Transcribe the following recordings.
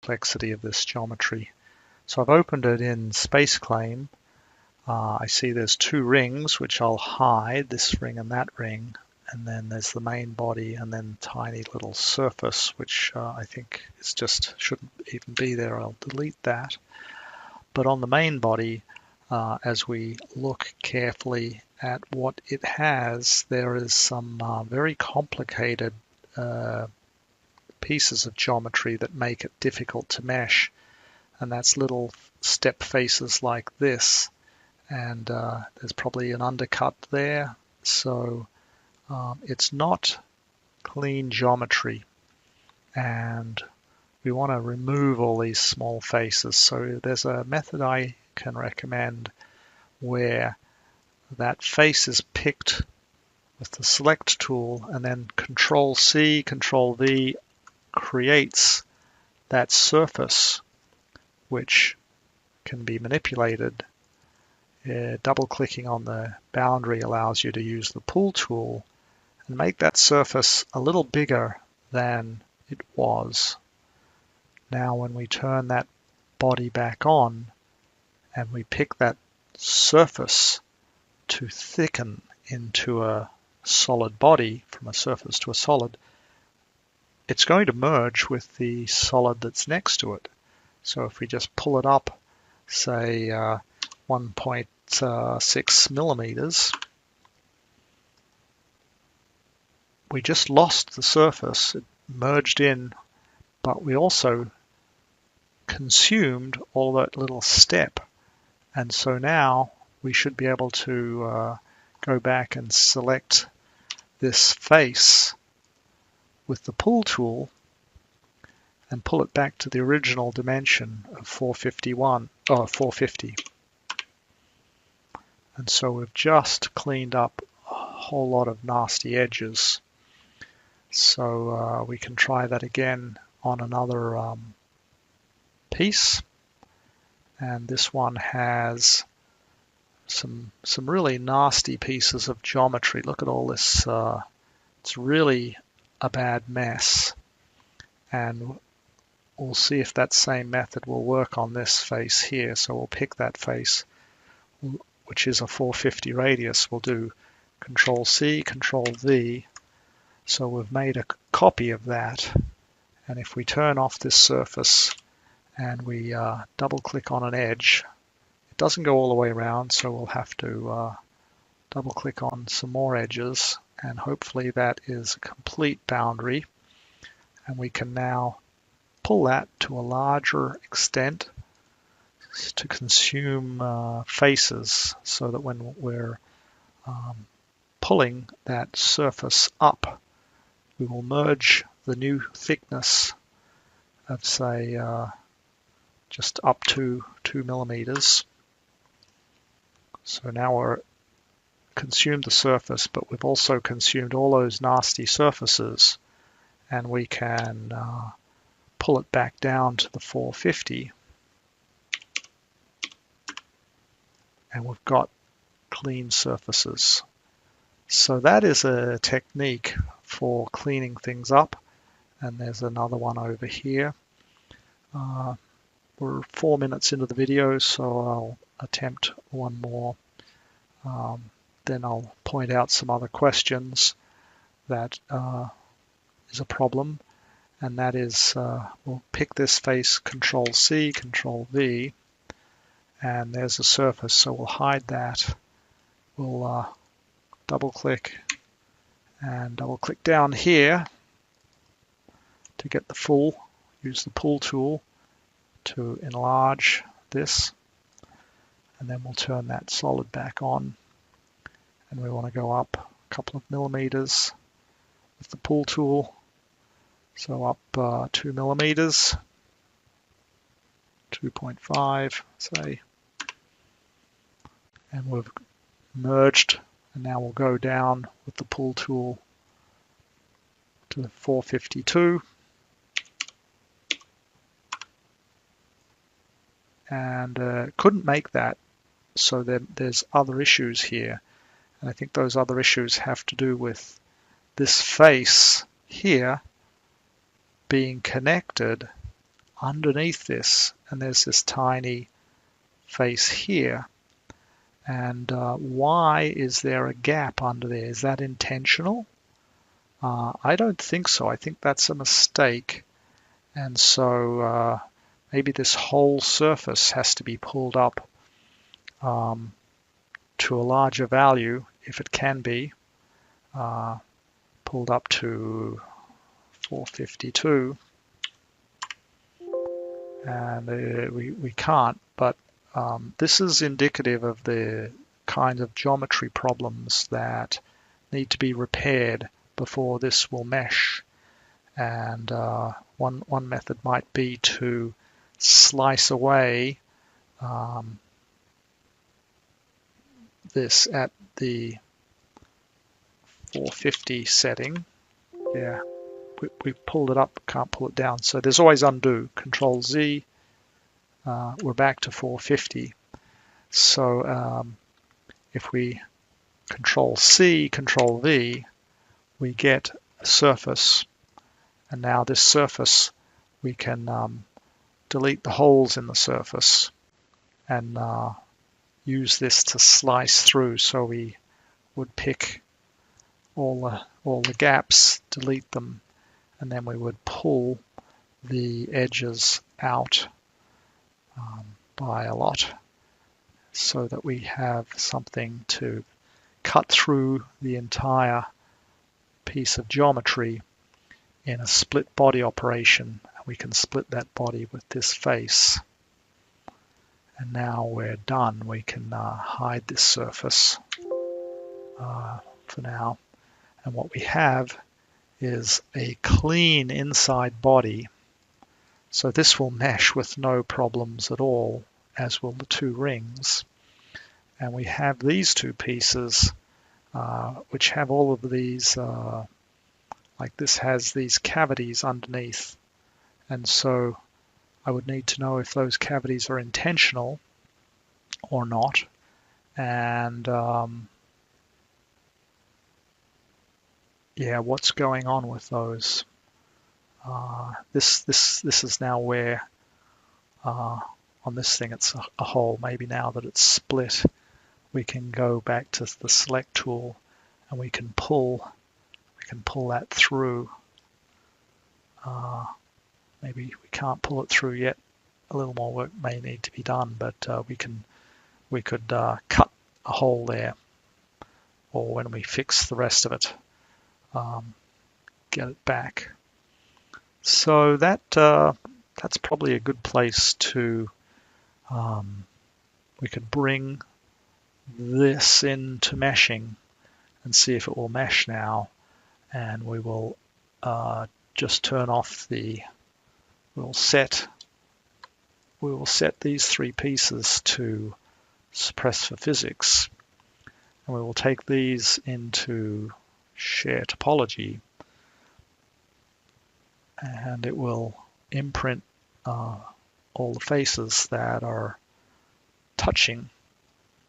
complexity of this geometry. So I've opened it in SpaceClaim. I see there's two rings, which I'll hide, this ring and that ring. And then there's the main body and then tiny little surface, which I think is just shouldn't even be there. I'll delete that. But on the main body, as we look carefully at what it has, there is some very complicated pieces of geometry that make it difficult to mesh. And that's little step faces like this. And there's probably an undercut there. So it's not clean geometry, and we want to remove all these small faces. So there's a method I can recommend where that face is picked with the select tool, and then Control C, Control V creates that surface which can be manipulated. Double clicking on the boundary allows you to use the pull tool and make that surface a little bigger than it was. Now when we turn that body back on and we pick that surface to thicken into a solid body, from a surface to a solid, it's going to merge with the solid that's next to it. So if we just pull it up, say 1.6 millimeters, we just lost the surface. It merged in, but we also consumed all that little step. And so now we should be able to go back and select this face with the pull tool and pull it back to the original dimension of 450. And so we've just cleaned up a whole lot of nasty edges. So we can try that again on another piece. And this one has some really nasty pieces of geometry. Look at all this. It's really a bad mess. And we'll see if that same method will work on this face here. So we'll pick that face, which is a 450 radius. We'll do Control C, Control V. So we've made a copy of that. And if we turn off this surface and we double click on an edge, it doesn't go all the way around, so we'll have to double click on some more edges, and hopefully that is a complete boundary. And we can now pull that to a larger extent to consume faces, so that when we're pulling that surface up, we will merge the new thickness of, say, just up to 2 millimeters. So now we're consumed the surface, but we've also consumed all those nasty surfaces, and we can pull it back down to the 450, and we've got clean surfaces. So that is a technique for cleaning things up. And there's another one over here. We're 4 minutes into the video, so I'll attempt one more. Then I'll point out some other questions that is a problem. And that is, we'll pick this face, Control C, Control V, and there's a surface, so we'll hide that. We'll double click and double click down here to get the full. Use the pull tool to enlarge this, and then we'll turn that solid back on, and we want to go up a couple of millimeters with the pull tool, so up 2 millimeters, 2.5 say, and we've merged. And now we'll go down with the pull tool to 452. And couldn't make that, so there's other issues here. And I think those other issues have to do with this face here being connected underneath this, and there's this tiny face here. And why is there a gap under there? Is that intentional? I don't think so. I think that's a mistake. And so maybe this whole surface has to be pulled up to a larger value, if it can be, pulled up to 452. And we can't, but this is indicative of the kind of geometry problems that need to be repaired before this will mesh. And one method might be to slice away this at the 450 setting. Yeah, we pulled it up, can't pull it down. So there's always undo, Control Z. We're back to 450. So if we Control C, Control V, we get a surface. And now this surface, we can delete the holes in the surface and use this to slice through. So we would pick all the gaps, delete them, and then we would pull the edges out by a lot so that we have something to cut through the entire piece of geometry in a split body operation. We can split that body with this face. And now we're done. We can hide this surface for now. And what we have is a clean inside body. So this will mesh with no problems at all, as will the two rings. And we have these two pieces which have all of these, like this has these cavities underneath. And so I would need to know if those cavities are intentional or not. And yeah, what's going on with those? This is now where on this thing it's a hole. Maybe now that it's split, we can go back to the select tool and we can pull that through. Maybe we can't pull it through yet. A little more work may need to be done, but we could cut a hole there, or when we fix the rest of it, get it back. So that's probably a good place to, we could bring this into meshing and see if it will mesh now. And we will just turn off the, we will set these three pieces to suppress for physics. And we will take these into share topology, and it will imprint all the faces that are touching,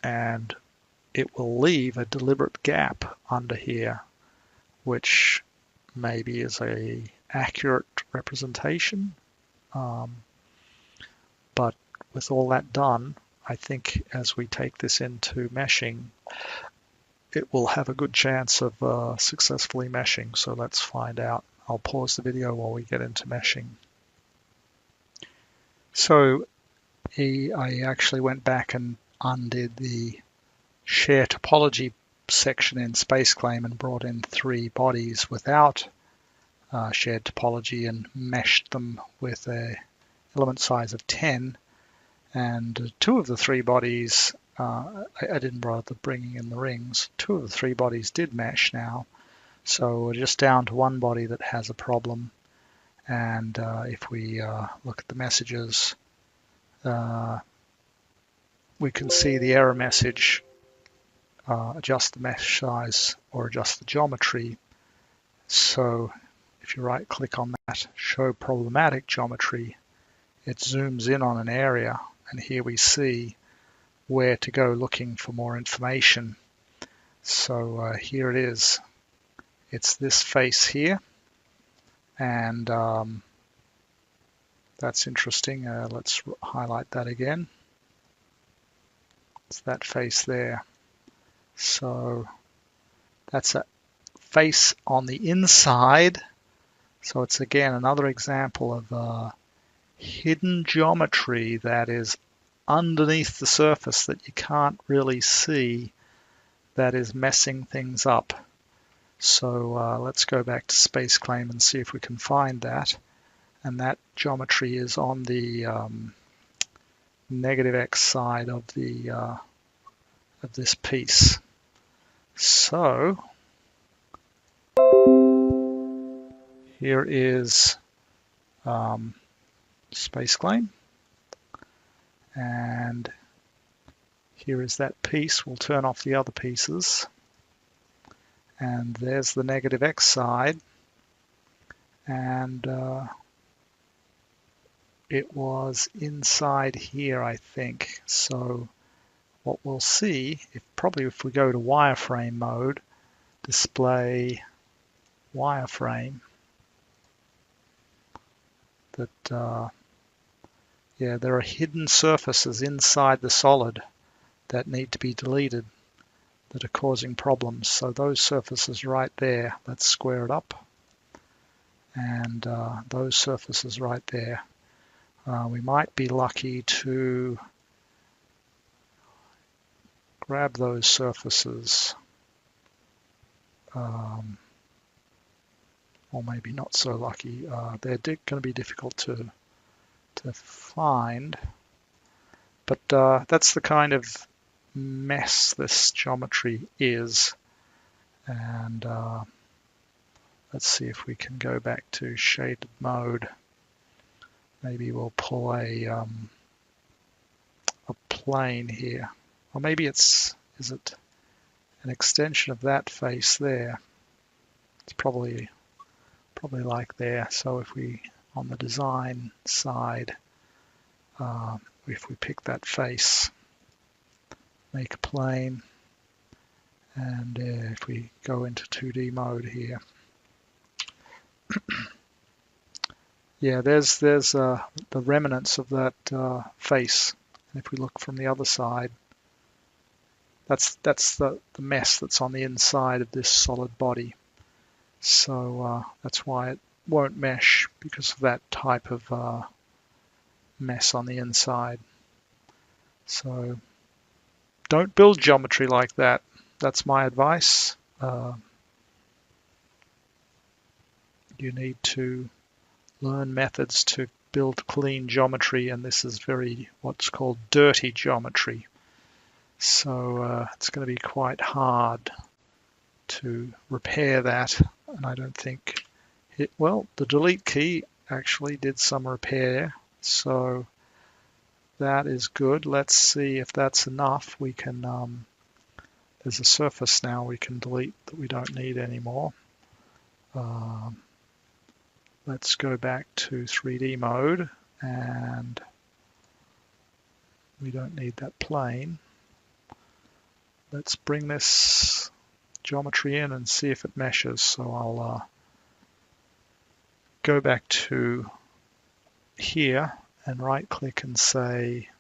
and it will leave a deliberate gap under here, which maybe is a accurate representation. But with all that done, I think as we take this into meshing, it will have a good chance of successfully meshing. So let's find out. I'll pause the video while we get into meshing. So I actually went back and undid the share topology section in SpaceClaim and brought in three bodies without shared topology and meshed them with a element size of 10. And two of the three bodies, I didn't bother bringing in the rings. Two of the three bodies did mesh now. So we're just down to one body that has a problem. And if we look at the messages, we can see the error message, adjust the mesh size or adjust the geometry. So if you right click on that, show problematic geometry, it zooms in on an area, and here we see where to go looking for more information. So here it is. It's this face here, and That's interesting. Let's highlight that again. It's that face there. So that's a face on the inside. So it's again another example of hidden geometry that is underneath the surface that you can't really see, that is messing things up. So let's go back to SpaceClaim and see if we can find that. And that geometry is on the negative x side of this piece. So here is SpaceClaim, and here is that piece. We'll turn off the other pieces, and there's the negative x side, and it was inside here, I think. So what we'll see, if we go to wireframe mode, display wireframe, that yeah, there are hidden surfaces inside the solid that need to be deleted that are causing problems. So those surfaces right there, let's square it up, and those surfaces right there. We might be lucky to grab those surfaces, or maybe not so lucky. They're going to be difficult to find, but that's the kind of mess this geometry is. And let's see if we can go back to shaded mode. Maybe we'll pull a plane here, or maybe is it an extension of that face there? It's probably like there. So if we, on the design side, if we pick that face, make a plane, and if we go into 2D mode here, yeah, there's the remnants of that face. And if we look from the other side, that's the mess that's on the inside of this solid body. So that's why it won't mesh, because of that type of mess on the inside. So don't build geometry like that. That's my advice. You need to learn methods to build clean geometry, and this is what's called dirty geometry. So it's going to be quite hard to repair that, and I don't think well, the delete key actually did some repair, so that is good. Let's see if that's enough. We can there's a surface now we can delete that we don't need anymore. Let's go back to 3D mode, and we don't need that plane. Let's bring this geometry in and see if it meshes. So I'll go back to here and right click and say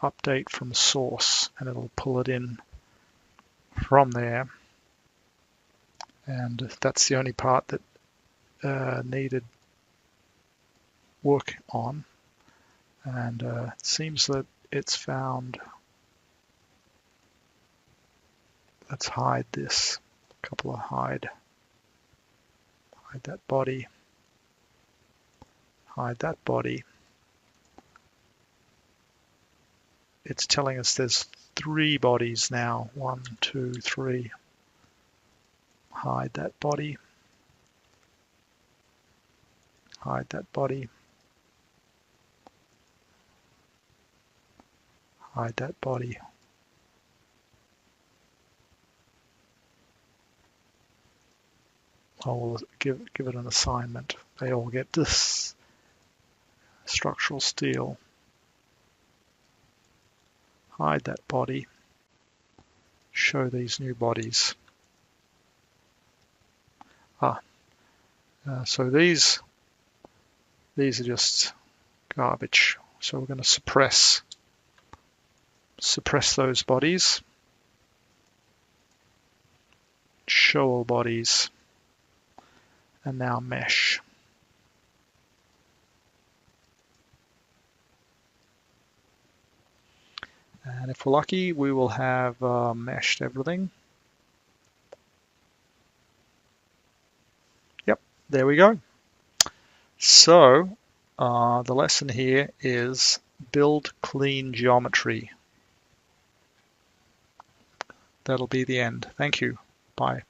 update from source, and it'll pull it in from there. And that's the only part that needed work on, and it seems that it's found. Let's hide this. A couple of hide that body, hide that body. It's telling us there's 3 bodies now. 1, 2, 3. Hide that body. Hide that body. Hide that body. I'll give it an assignment. They all get this structural steel. Hide that body. Show these new bodies. So these are just garbage. So we're going to suppress those bodies. Show all bodies. And now mesh. And if we're lucky, we will have meshed everything. Yep, there we go. So the lesson here is build clean geometry. That'll be the end. Thank you. Bye.